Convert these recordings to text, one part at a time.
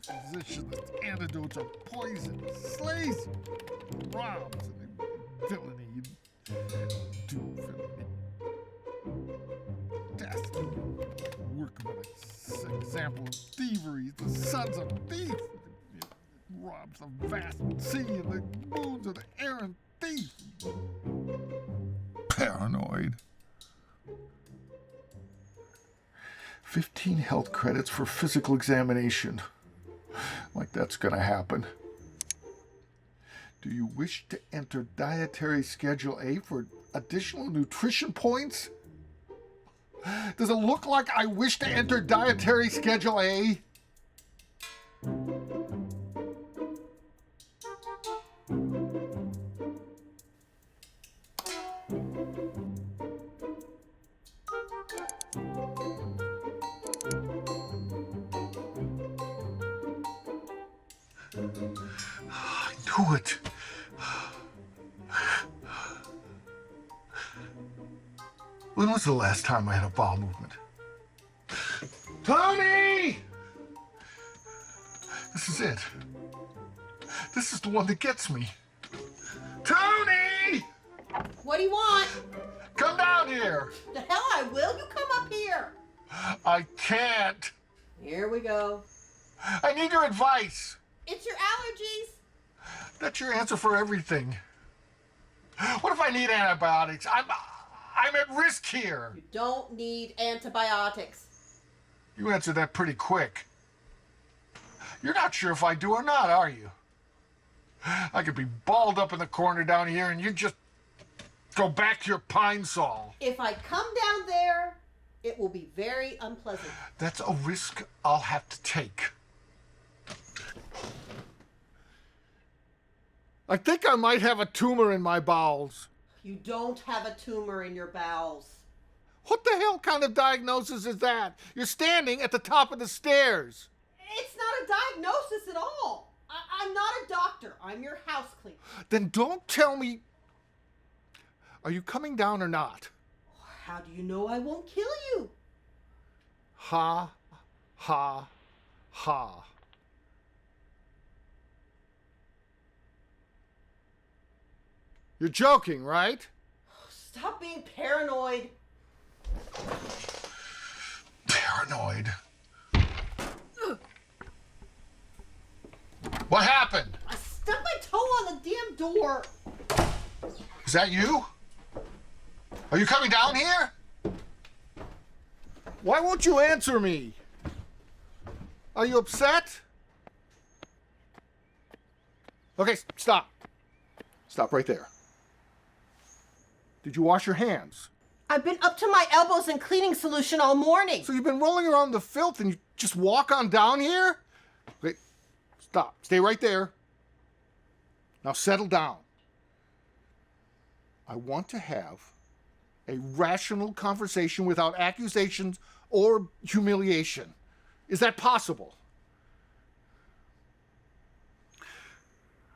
the physician, the antidotes are poison, slays you, robs, and villainy, you do villainy. Dastardly workman, an example of thievery, the sons of thieves. It robs the vast sea and the moons of the errant thief. Paranoid. 15 health credits for physical examination. Like that's gonna happen. Do you wish to enter dietary schedule A for additional nutrition points? Does it look like I wish to enter dietary schedule A? I knew it. When was the last time I had a bowel movement? Tony! This is it. This is the one that gets me. Tony! What do you want? Come down here. The hell I will. You come up here. I can't. Here we go. I need your advice. It's your allergies. That's your answer for everything. What if I need antibiotics? I'm at risk here. You don't need antibiotics. You answered that pretty quick. You're not sure if I do or not, are you? I could be balled up in the corner down here and you just go back to your pine saw. If I come down there, it will be very unpleasant. That's a risk I'll have to take. I think I might have a tumor in my bowels. You don't have a tumor in your bowels. What the hell kind of diagnosis is that? You're standing at the top of the stairs. It's not a diagnosis at all. I'm not a doctor. I'm your house cleaner. Then don't tell me. Are you coming down or not? How do you know I won't kill you? Ha, ha, ha. You're joking, right? Stop being paranoid. Paranoid? What happened? I stuck my toe on the damn door. Is that you? Are you coming down here? Why won't you answer me? Are you upset? Okay, stop. Stop right there. Did you wash your hands? I've been up to my elbows in cleaning solution all morning. So you've been rolling around the filth and you just walk on down here? Wait, stop. Stay right there. Now settle down. I want to have a rational conversation without accusations or humiliation. Is that possible?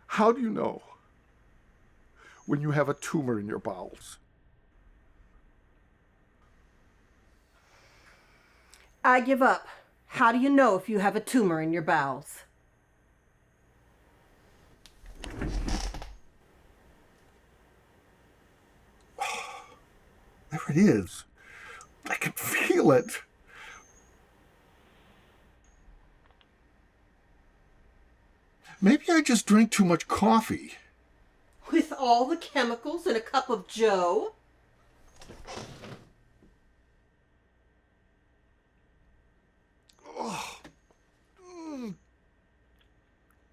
How do you know when you have a tumor in your bowels? I give up. How do you know if you have a tumor in your bowels? There it is. I can feel it. Maybe I just drank too much coffee. With all the chemicals in a cup of joe? Oh.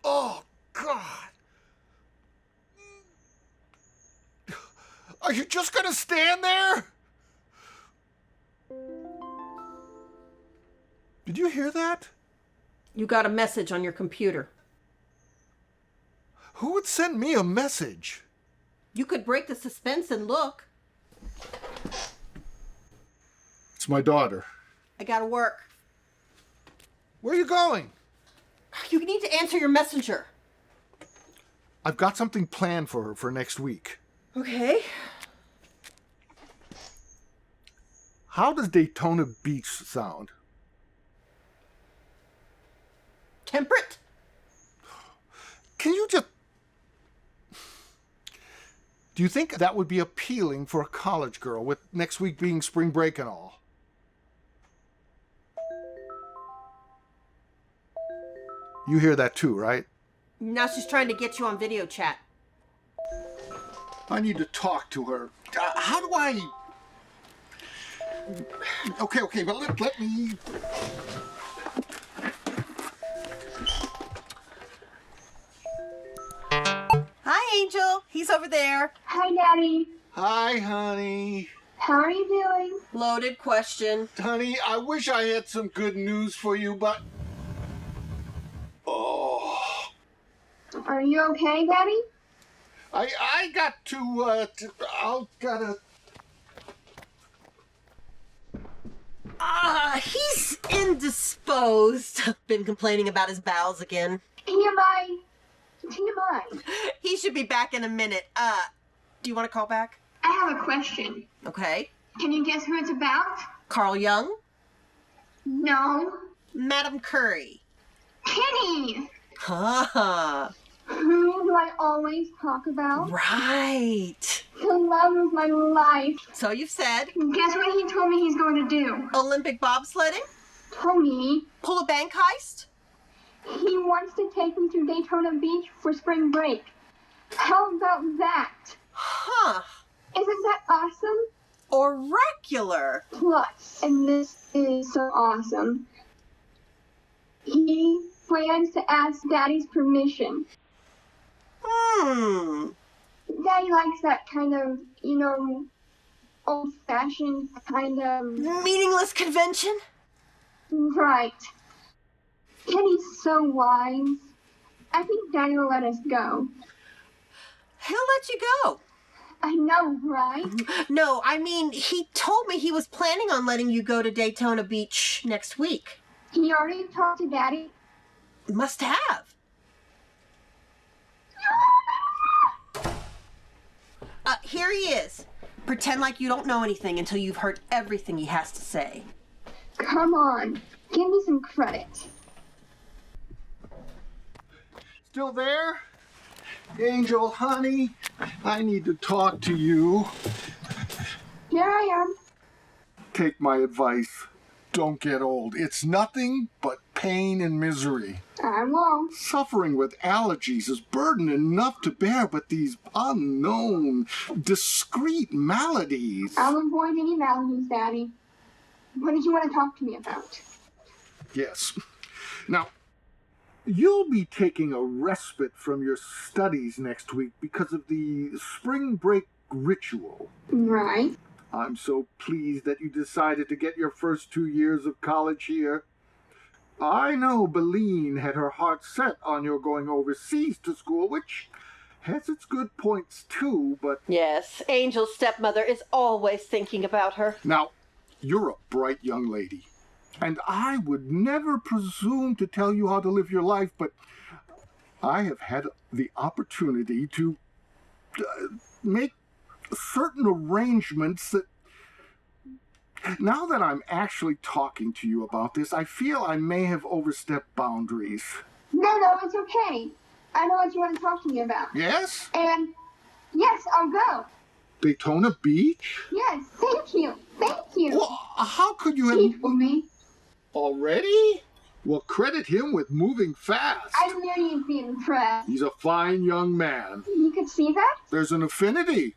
Oh, God. Are you just going to stand there? Did you hear that? You got a message on your computer. Who would send me a message? You could break the suspense and look. It's my daughter. I gotta work. Where are you going? You need to answer your messenger. I've got something planned for her for next week. Okay. How does Daytona Beach sound? temperate. Can you just... Do you think that would be appealing for a college girl, with next week being spring break and all? You hear that too, right? Now she's trying to get you on video chat. I need to talk to her. How do I... Okay, but let me... Hi, Angel. He's over there. Hi, Daddy. Hi, honey. How are you doing? Loaded question. Honey, I wish I had some good news for you, but... Oh... Are you okay, Daddy? I got to, I'll gotta... He's indisposed. Been complaining about his bowels again. TMI. TMI. He should be back in a minute. Do you want to call back? I have a question. Okay. Can you guess who it's about? Carl Jung? No. Madam Curry. Kenny! Ha. Who do I always talk about? Right. The love of my life. So you've said. Guess what he told me he's going to do? Olympic bobsledding? Tony, Pull a bank heist? he wants to take me to Daytona Beach for spring break. How about that? Huh. Isn't that awesome? Oracular. Plus, and this is so awesome, he plans to ask Daddy's permission. Daddy likes that kind of, old-fashioned kind of... Meaningless convention? Right. Kenny's so wise. I think Daddy will let us go. He'll let you go. I know, right? No, I mean, he told me he was planning on letting you go to Daytona Beach next week. He already talked to Daddy. Must have. Here he is. Pretend like you don't know anything until you've heard everything he has to say. Come on. Give me some credit. Still there? Angel, honey, I need to talk to you. Here I am. Take my advice. Don't get old. It's nothing but pain and misery. I won't. Suffering with allergies is burden enough to bear, but these unknown, discreet maladies. I'll avoid any maladies, Daddy. What did you want to talk to me about? Yes. Now, you'll be taking a respite from your studies next week because of the spring break ritual. Right. I'm so pleased that you decided to get your first 2 years of college here. I know Beline had her heart set on your going overseas to school, which has its good points too, but... Yes, Angel's stepmother is always thinking about her. Now, you're a bright young lady, and I would never presume to tell you how to live your life, but I have had the opportunity to make certain arrangements that... Now that I'm actually talking to you about this, I feel I may have overstepped boundaries. No, it's okay. I know what you want to talk to me about. Yes? And, yes, I'll go. Daytona Beach? Yes, thank you. Thank you. Well, how could you have... He for me. Already? Well, credit him with moving fast. I knew you'd be impressed. He's a fine young man. You could see that? There's an affinity.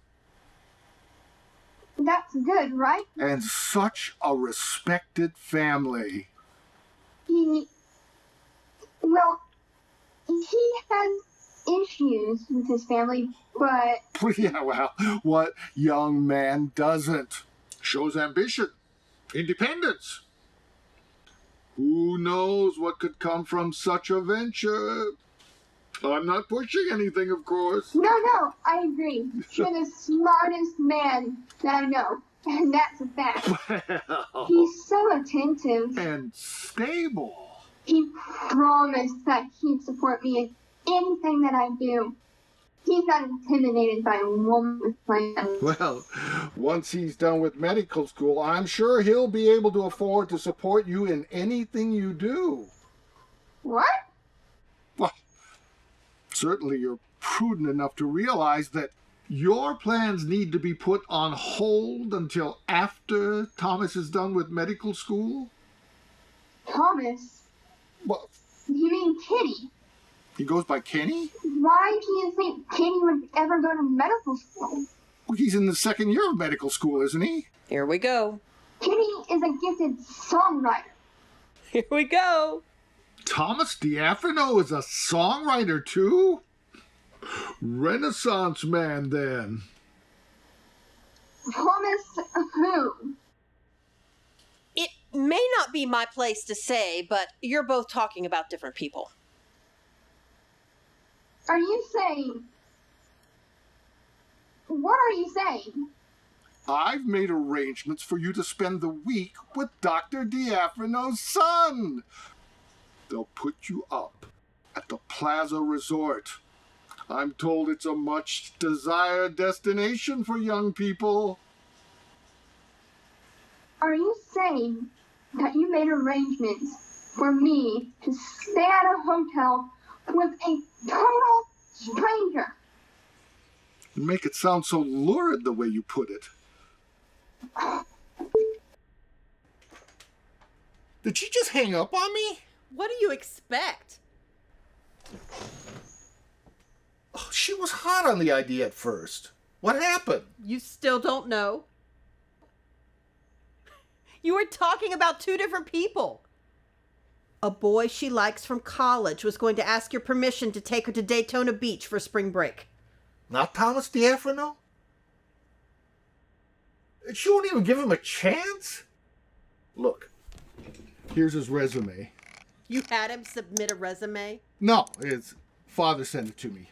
That's good, right? And such a respected family. He has issues with his family, but... Yeah, well, what young man doesn't? Shows ambition, independence. Who knows what could come from such a venture? I'm not pushing anything, of course. No, I agree. You're the smartest man that I know, and that's a fact. Well, He's so attentive. and stable. He promised that he'd support me in anything that I do. He's not intimidated by a woman with plans. Well, once he's done with medical school, I'm sure he'll be able to afford to support you in anything you do. What? Certainly you're prudent enough to realize that your plans need to be put on hold until after Thomas is done with medical school? Thomas? Well, You mean Kitty? he goes by Kenny? Why do you think Kitty would ever go to medical school? Well, he's in the second year of medical school, isn't he? Here we go. Kitty is a gifted songwriter. Here we go. Thomas Diaphano is a songwriter, too? Renaissance man, then. Thomas who? It may not be my place to say, but you're both talking about different people. Are you saying... What are you saying? I've made arrangements for you to spend the week with Dr. Diaphano's son. They'll put you up at the Plaza Resort. I'm told it's a much-desired destination for young people. Are you saying that you made arrangements for me to stay at a hotel with a total stranger? You make it sound so lurid the way you put it. Did she just hang up on me? What do you expect? Oh, she was hot on the idea at first. What happened? You still don't know? You were talking about two different people. A boy she likes from college was going to ask your permission to take her to Daytona Beach for spring break. Not Thomas Diaphano? She won't even give him a chance? Look, here's his resume. You had him submit a resume? No, his father sent it to me.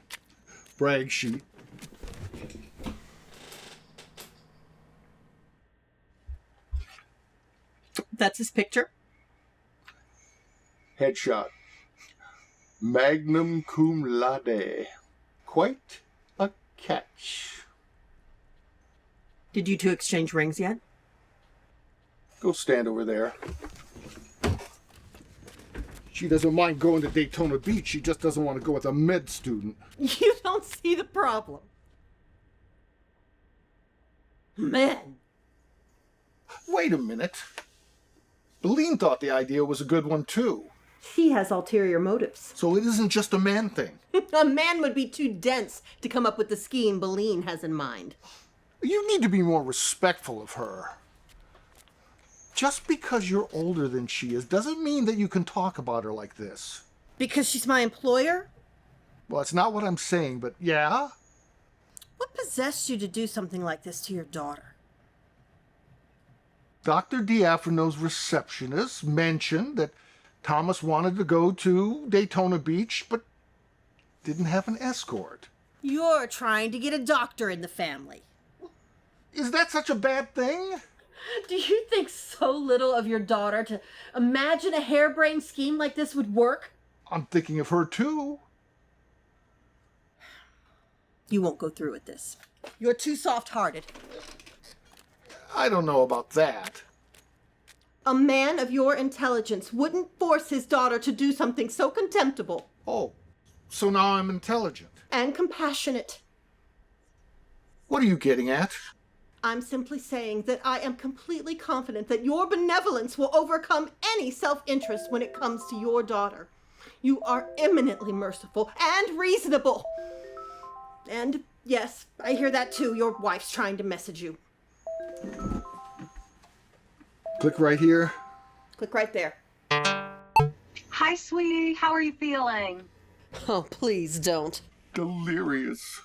Brag sheet. That's his picture? Headshot. Magnum cum laude. Quite a catch. Did you two exchange rings yet? Go stand over there. She doesn't mind going to Daytona Beach. She just doesn't want to go with a med student. You don't see the problem. Man. Wait a minute. Beline thought the idea was a good one, too. She has ulterior motives. So it isn't just a man thing. A man would be too dense to come up with the scheme Beline has in mind. You need to be more respectful of her. Just because you're older than she is doesn't mean that you can talk about her like this. Because she's my employer? Well, that's not what I'm saying, but yeah? What possessed you to do something like this to your daughter? Dr. Diaphano's receptionist mentioned that Thomas wanted to go to Daytona Beach, but didn't have an escort. You're trying to get a doctor in the family. Is that such a bad thing? Do you think so little of your daughter to imagine a harebrained scheme like this would work? I'm thinking of her, too. You won't go through with this. You're too soft-hearted. I don't know about that. A man of your intelligence wouldn't force his daughter to do something so contemptible. Oh, so now I'm intelligent. And compassionate. What are you getting at? I'm simply saying that I am completely confident that your benevolence will overcome any self-interest when it comes to your daughter. You are eminently merciful and reasonable. And yes, I hear that too. Your wife's trying to message you. Click right here. Click right there. Hi, sweetie. How are you feeling? Oh, please don't. Delirious.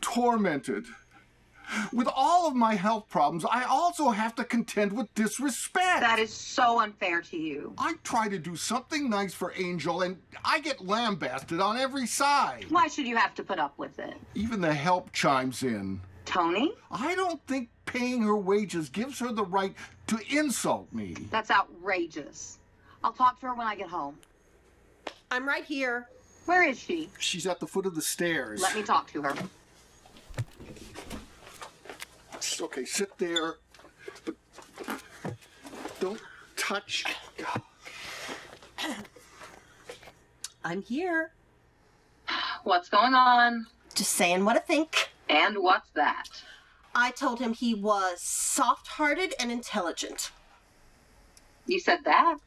Tormented. With all of my health problems, I also have to contend with disrespect. That is so unfair to you. I try to do something nice for Angel, and I get lambasted on every side. Why should you have to put up with it? Even the help chimes in. Tony? I don't think paying her wages gives her the right to insult me. That's outrageous. I'll talk to her when I get home. I'm right here. Where is she? She's at the foot of the stairs. Let me talk to her. Okay, sit there, but don't touch. I'm here. What's going on? Just saying what I think. And what's that? I told him he was soft-hearted and intelligent. You said that?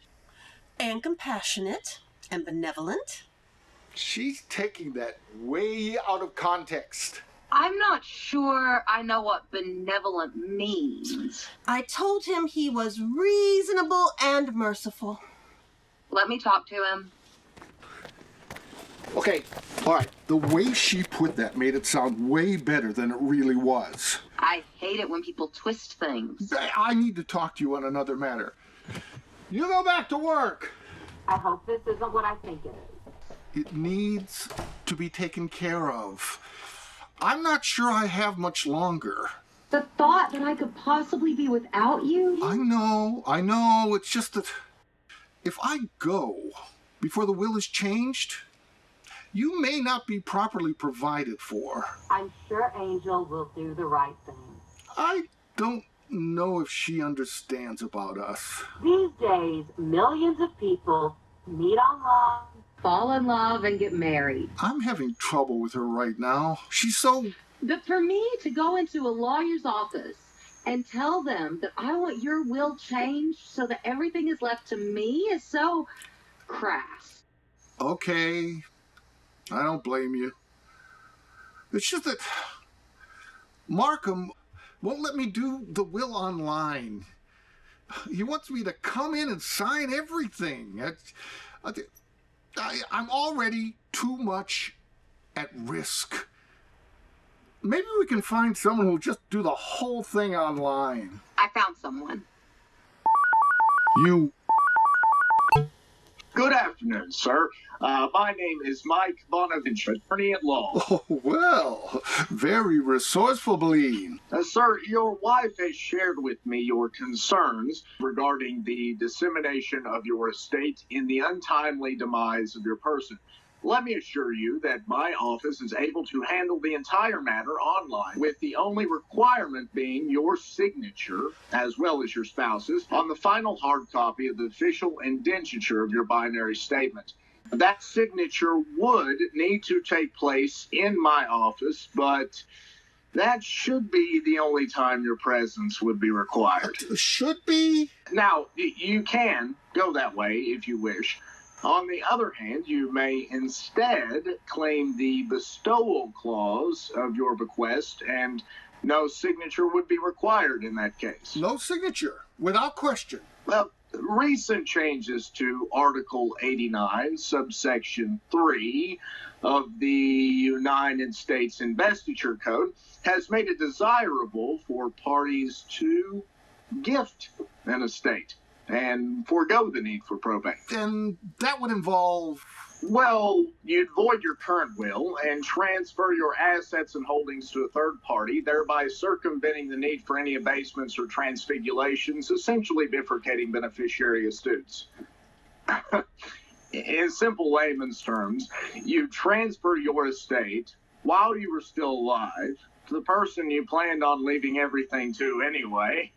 And compassionate and benevolent. She's taking that way out of context. I'm not sure I know what benevolent means. I told him he was reasonable and merciful. Let me talk to him. Okay, all right. The way she put that made it sound way better than it really was. I hate it when people twist things. I need to talk to you on another matter. You go back to work. I hope this isn't what I think it is. It needs to be taken care of. I'm not sure I have much longer. The thought that I could possibly be without you? I know. It's just that if I go before the will is changed, you may not be properly provided for. I'm sure Angel will do the right thing. I don't know if she understands about us. These days, millions of people meet online, fall in love, and get married. I'm having trouble with her right now. She's so... But for me to go into a lawyer's office and tell them that I want your will changed so that everything is left to me is so crass. Okay, I don't blame you. It's just that Markham won't let me do the will online. He wants me to come in and sign everything. I'm already too much at risk. Maybe we can find someone who'll just do the whole thing online. I found someone. You... Good afternoon, sir. My name is Mike Bonaventure, attorney at law. Oh, well, very resourceful, Beline. Sir, your wife has shared with me your concerns regarding the dissemination of your estate in the untimely demise of your person. Let me assure you that my office is able to handle the entire matter online, with the only requirement being your signature, as well as your spouse's, on the final hard copy of the official indenture of your binary statement. That signature would need to take place in my office, but that should be the only time your presence would be required. Should be? Now, you can go that way if you wish. On the other hand, you may instead claim the bestowal clause of your bequest, and no signature would be required in that case. No signature, without question. Well, recent changes to Article 89, subsection 3 of the United States Investiture Code has made it desirable for parties to gift an estate and forego the need for probate. And that would involve... Well, you'd void your current will and transfer your assets and holdings to a third party, thereby circumventing the need for any abasements or transfigurations, essentially bifurcating beneficiary estates. In simple layman's terms, you transfer your estate while you were still alive to the person you planned on leaving everything to anyway,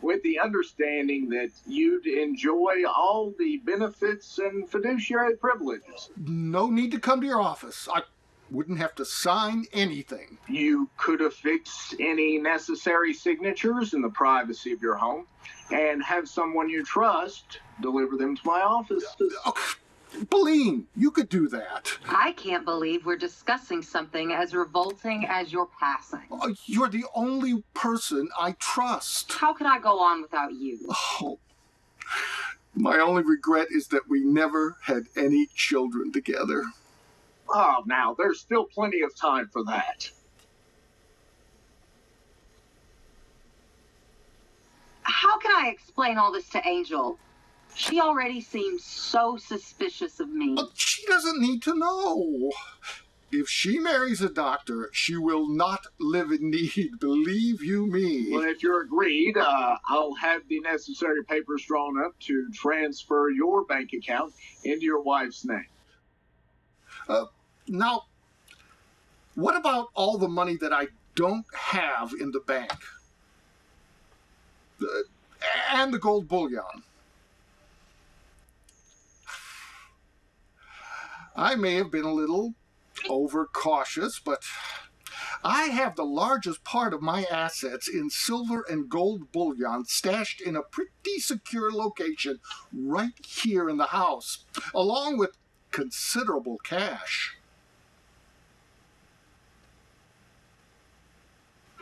with the understanding that you'd enjoy all the benefits and fiduciary privileges. No need to come to your office. I wouldn't have to sign anything. You could affix any necessary signatures in the privacy of your home and have someone you trust deliver them to my office. Beline, you could do that. I can't believe we're discussing something as revolting as your passing. You're the only person I trust. How can I go on without you? Oh, my only regret is that we never had any children together. Oh, now, there's still plenty of time for that. How can I explain all this to Angel? She already seems so suspicious of me. But she doesn't need to know. If she marries a doctor, she will not live in need, believe you me. Well, if you're agreed, I'll have the necessary papers drawn up to transfer your bank account into your wife's name. Now, what about all the money that I don't have in the bank? And the gold bullion. I may have been a little overcautious, but I have the largest part of my assets in silver and gold bullion stashed in a pretty secure location right here in the house, along with considerable cash.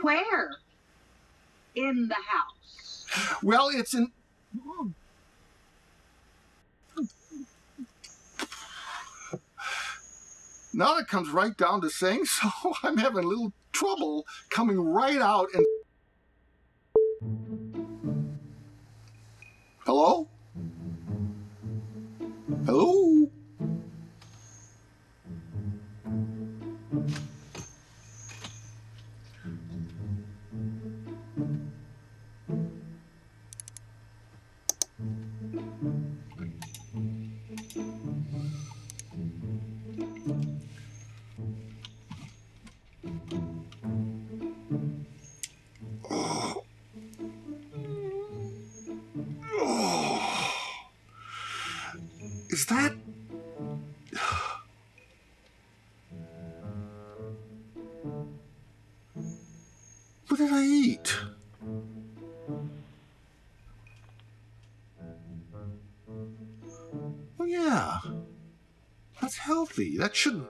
Where? In the house. Well, it's in... Now it comes right down to saying so, I'm having a little trouble coming right out and... Hello? Hello? Is that... What did I eat? Oh yeah, that's healthy. That shouldn't...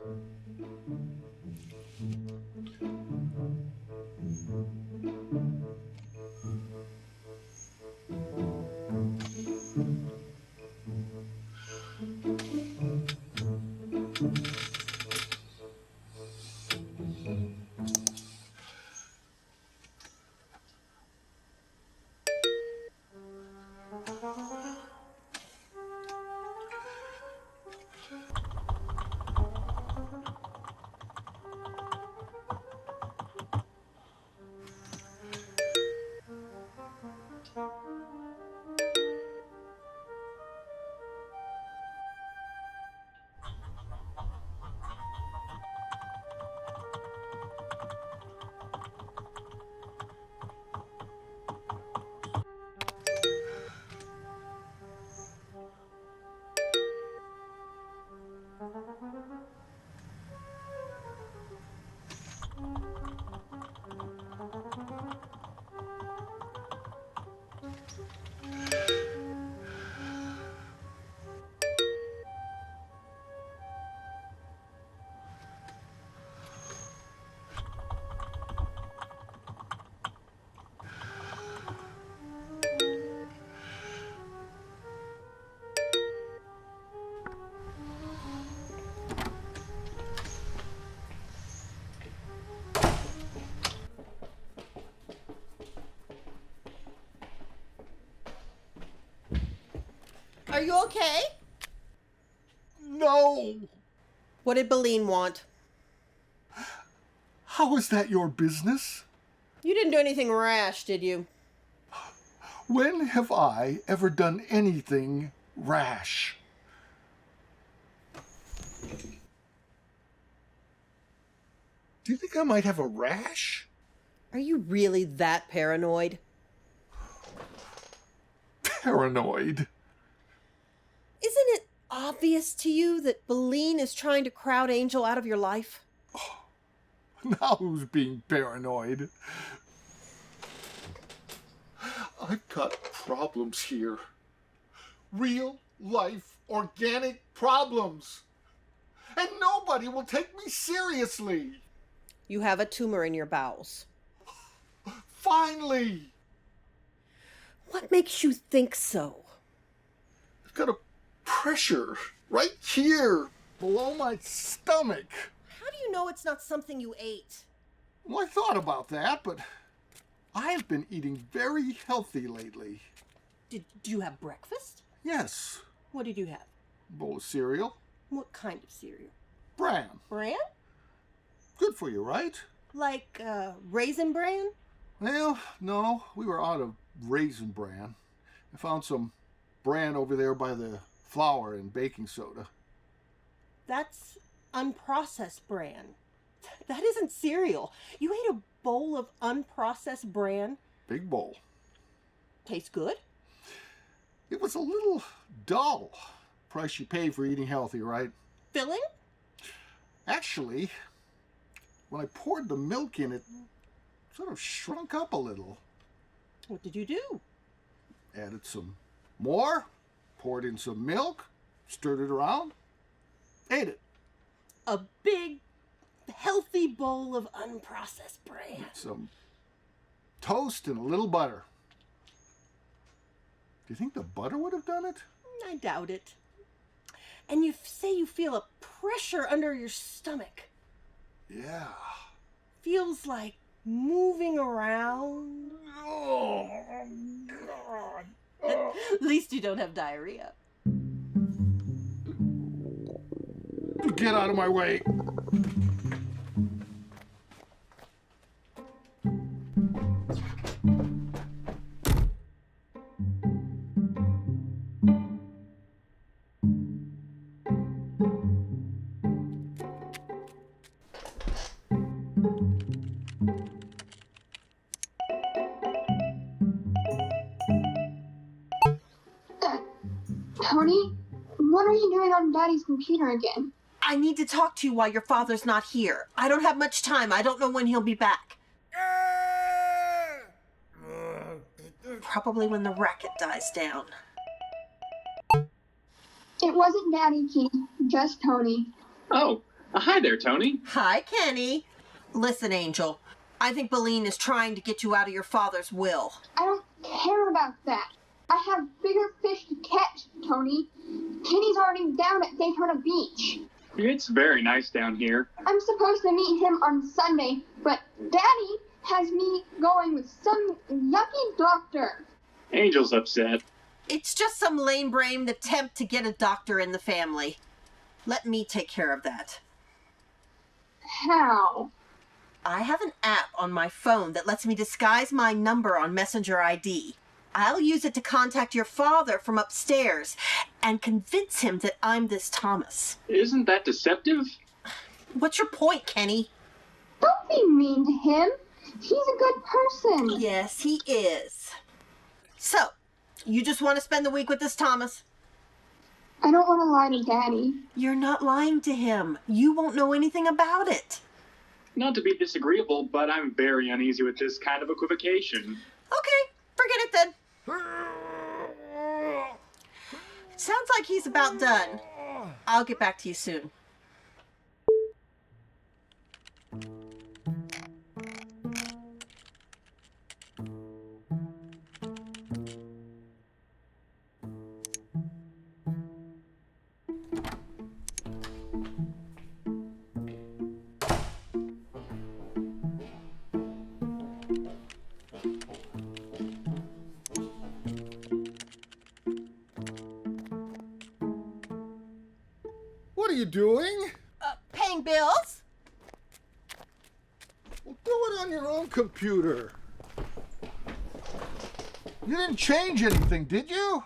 Are you okay? No! What did Baleen want? How is that your business? You didn't do anything rash, did you? When have I ever done anything rash? Do you think I might have a rash? Are you really that paranoid? Paranoid? Isn't it obvious to you that Baleen is trying to crowd Angel out of your life? Now who's being paranoid? I've got problems here. Real life, organic problems. And nobody will take me seriously. You have a tumor in your bowels. Finally! What makes you think so? I've got a pressure right here below my stomach. How do you know it's not something you ate? Well, I thought about that, but I've been eating very healthy lately. Did you have breakfast? Yes. What did you have? Bowl of cereal. What kind of cereal? Bran. Bran? Good for you, right? Like, Raisin Bran? Well, no. We were out of raisin bran. I found some bran over there by the flour and baking soda. That's unprocessed bran. That isn't cereal. You ate a bowl of unprocessed bran? Big bowl. Tastes good? It was a little dull. Price you pay for eating healthy, right? Filling? Actually, when I poured the milk in, it sort of shrunk up a little. What did you do? Added some more, poured in some milk, stirred it around, ate it. A big, healthy bowl of unprocessed bran. Some toast and a little butter. Do you think the butter would have done it? I doubt it. And you say you feel a pressure under your stomach. Yeah. Feels like moving around. Oh, God. At least you don't have diarrhea. Get out of my way. Tony, what are you doing on Daddy's computer again? I need to talk to you while your father's not here. I don't have much time. I don't know when he'll be back. Probably when the racket dies down. It wasn't Daddy, Keith, just Tony. Oh, hi there, Tony. Hi, Kenny. Listen, Angel. I think Boleyn is trying to get you out of your father's will. I don't care about that. I have bigger fish to catch, Tony. Kenny's already down at Daytona Beach. It's very nice down here. I'm supposed to meet him on Sunday, but Daddy has me going with some yucky doctor. Angel's upset. It's just some lame-brained attempt to get a doctor in the family. Let me take care of that. How? I have an app on my phone that lets me disguise my number on Messenger ID. I'll use it to contact your father from upstairs and convince him that I'm this Thomas. Isn't that deceptive? What's your point, Kenny? Don't be mean to him. He's a good person. Yes, he is. So, you just want to spend the week with this Thomas? I don't want to lie to Daddy. You're not lying to him. You won't know anything about it. Not to be disagreeable, but I'm very uneasy with this kind of equivocation. Okay, forget it then. Sounds like he's about done. I'll get back to you soon. What are you doing? Paying bills? Well, do it on your own computer. You didn't change anything, did you?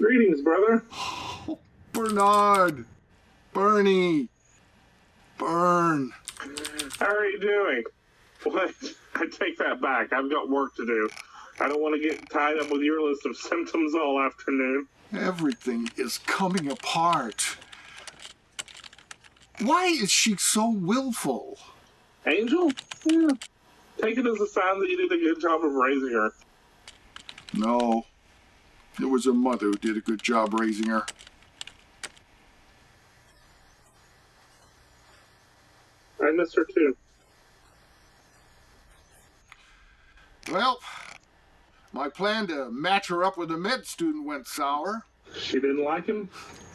Greetings, brother. Oh, Bernard. Bernie. Burn. How are you doing? What? I take that back. I've got work to do. I don't want to get tied up with your list of symptoms all afternoon. Everything is coming apart. Why is she so willful? Angel? Yeah. Take it as a sign that you did a good job of raising her. No. It was her mother who did a good job raising her. I miss her too. Well, my plan to match her up with a med student went sour. She didn't like him?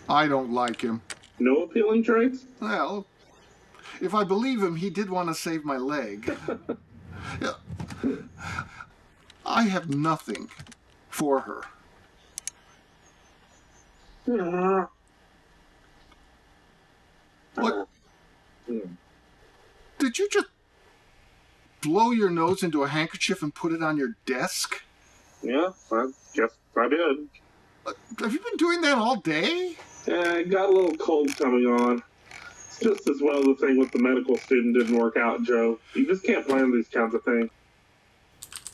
I don't like him. No appealing traits? Well, if I believe him, he did want to save my leg. Yeah. I have nothing for her. What? Did you just blow your nose into a handkerchief and put it on your desk? Yeah, I guess I did. Have you been doing that all day? Yeah, I got a little cold coming on. It's just as well the thing with the medical student didn't work out, Joe. You just can't plan these kinds of things.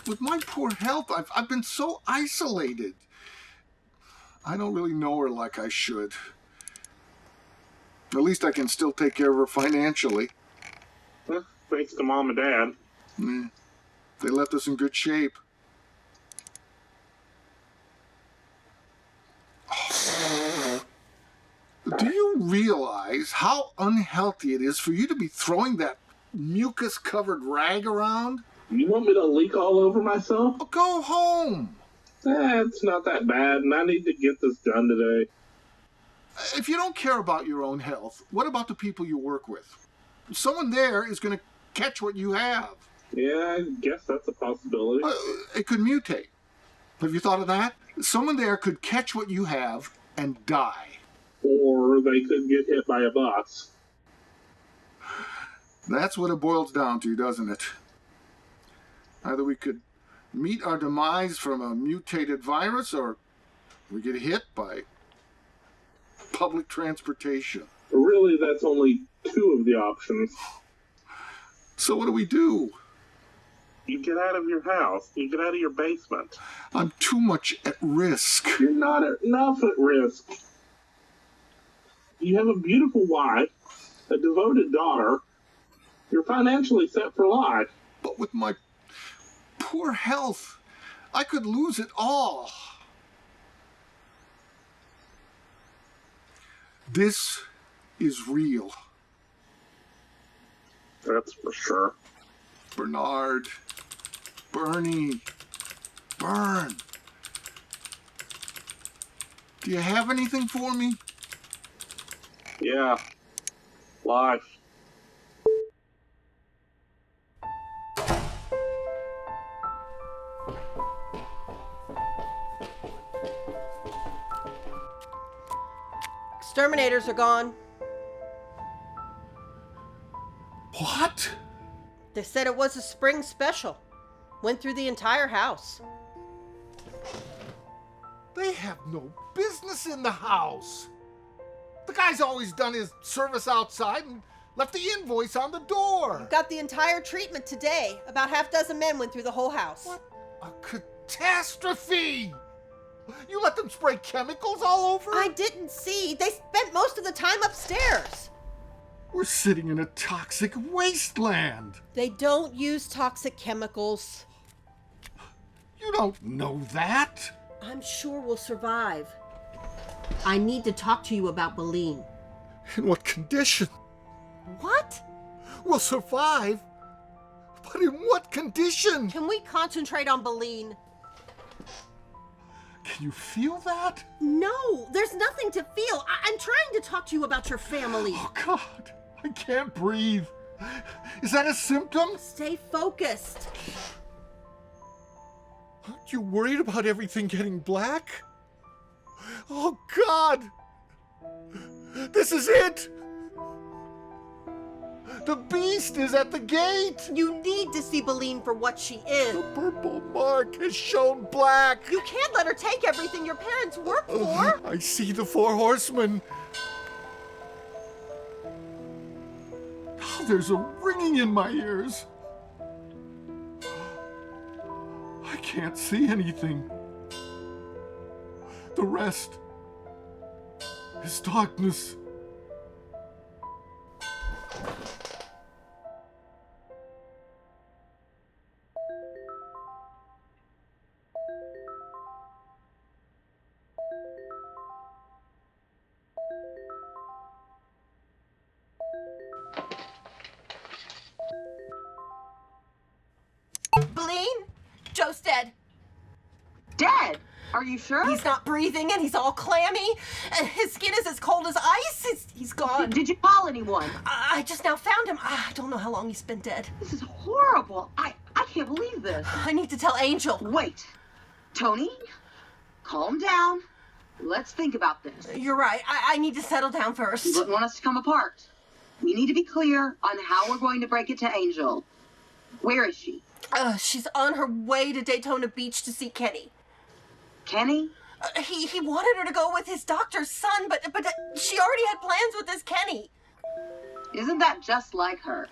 With my poor health, I've been so isolated. I don't really know her like I should. At least I can still take care of her financially. Well, thanks to Mom and Dad. They left us in good shape. Do you realize how unhealthy it is for you to be throwing that mucus-covered rag around? You want me to leak all over myself? Oh, go home. It's not that bad, and I need to get this done today. If you don't care about your own health, what about the people you work with? Someone there is going to catch what you have. Yeah, I guess that's a possibility. It could mutate. Have you thought of that? Someone there could catch what you have and die. Or they could get hit by a bus. That's what it boils down to, doesn't it? Either we could meet our demise from a mutated virus, or we get hit by public transportation. Really, that's only two of the options. So what do we do? You get out of your house. You get out of your basement. I'm too much at risk. You're not enough at risk. You have a beautiful wife, a devoted daughter. You're financially set for life. But with my poor health, I could lose it all. This is real. That's for sure. Bernard, Bernie, Burn. Do you have anything for me? Yeah. Life. Exterminators are gone. What? They said it was a spring special. Went through the entire house. They have no business in the house. The guy's always done his service outside and left the invoice on the door. Got the entire treatment today. About half dozen men went through the whole house. What a catastrophe! You let them spray chemicals all over? I didn't see. They spent most of the time upstairs. We're sitting in a toxic wasteland. They don't use toxic chemicals. You don't know that. I'm sure we'll survive. I need to talk to you about Boleyn. In what condition? What? We'll survive? But in what condition? Can we concentrate on Boleyn? Can you feel that? No, there's nothing to feel. I'm trying to talk to you about your family. Oh, God. I can't breathe. Is that a symptom? Stay focused. Aren't you worried about everything getting black? Oh, God! This is it! The beast is at the gate! You need to see Beline for what she is. The purple mark has shown black! You can't let her take everything your parents worked for. I see the 4 horsemen. Oh, there's a ringing in my ears. I can't see anything. The rest is darkness. Beline, Joe's dead. Dead? Are you sure? He's not breathing and he's all clammy. And his skin is as cold as ice. He's gone. Did you call anyone? I just now found him. I don't know how long he's been dead. This is horrible. I can't believe this. I need to tell Angel. Wait. Tony, calm down. Let's think about this. You're right. I need to settle down first. You wouldn't want us to come apart. We need to be clear on how we're going to break it to Angel. Where is she? She's on her way to Daytona Beach to see Kenny. Kenny? He wanted her to go with his doctor's son, but she already had plans with this Kenny. Isn't that just like her?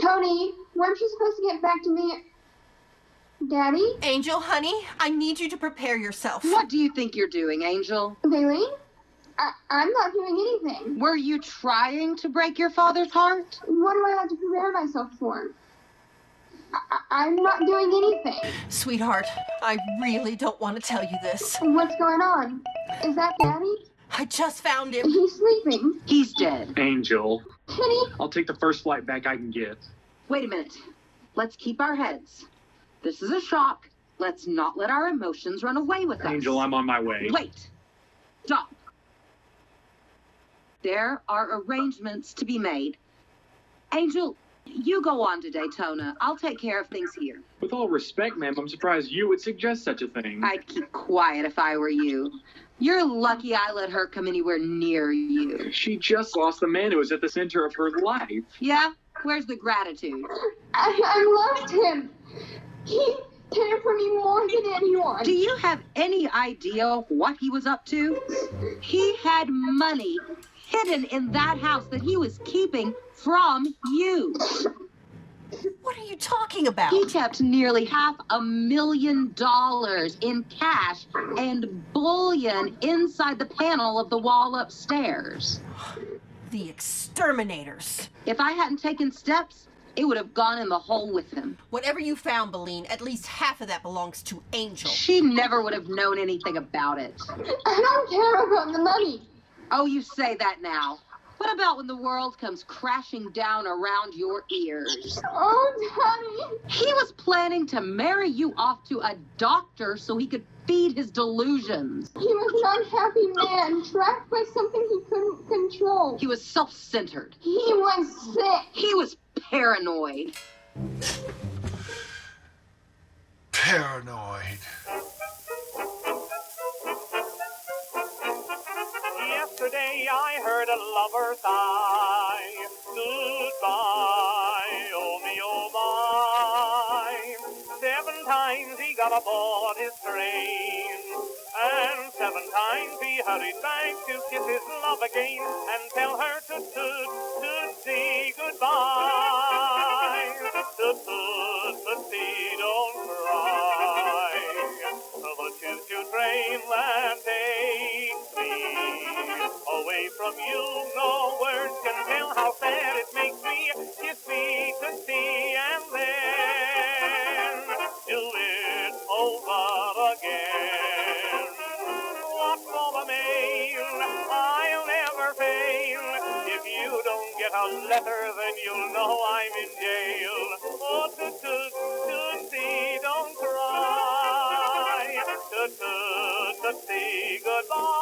Tony, weren't you supposed to get back to me? Daddy? Angel, honey, I need you to prepare yourself. What do you think you're doing, Angel? Baleen? I'm not doing anything. Were you trying to break your father's heart? What do I have to prepare myself for? I'm not doing anything. Sweetheart, I really don't want to tell you this. What's going on? Is that Daddy? I just found him. He's sleeping. He's dead. Angel. Kenny? I'll take the first flight back I can get. Wait a minute. Let's keep our heads. This is a shock. Let's not let our emotions run away with us. Angel, I'm on my way. Wait. Stop. There are arrangements to be made. Angel, you go on to Daytona. I'll take care of things here. With all respect, ma'am, I'm surprised you would suggest such a thing. I'd keep quiet if I were you. You're lucky I let her come anywhere near you. She just lost the man who was at the center of her life. Yeah? Where's the gratitude? I loved him. He cared for me more than anyone. Do you have any idea what he was up to? He had money hidden in that house that he was keeping from you. What are you talking about? He kept nearly $500,000 in cash and bullion inside the panel of the wall upstairs. The exterminators. If I hadn't taken steps, it would have gone in the hole with him. Whatever you found, Beline, at least half of that belongs to Angel. She never would have known anything about it. I don't care about the money. Oh, you say that now. What about when the world comes crashing down around your ears? Oh, Daddy. He was planning to marry you off to a doctor so he could feed his delusions. He was an unhappy man, trapped by something he couldn't control. He was self-centered. He was sick. He was paranoid. Paranoid. Yesterday I heard a lover sigh, goodbye, oh me, oh my. 7 times he got aboard his train, and 7 times he hurried back to kiss his love again, and tell her to Tootsie goodbye. Tootsie, don't cry. The choo-choo train that takes me away from you, no words can tell how sad it makes me. Kiss me, Tootsie, and then do it over again. Watch for the mail, I'll never fail. If you don't get a letter, then you'll know I'm in jail. Oh, Tootsie, don't cry. Tootsie, goodbye.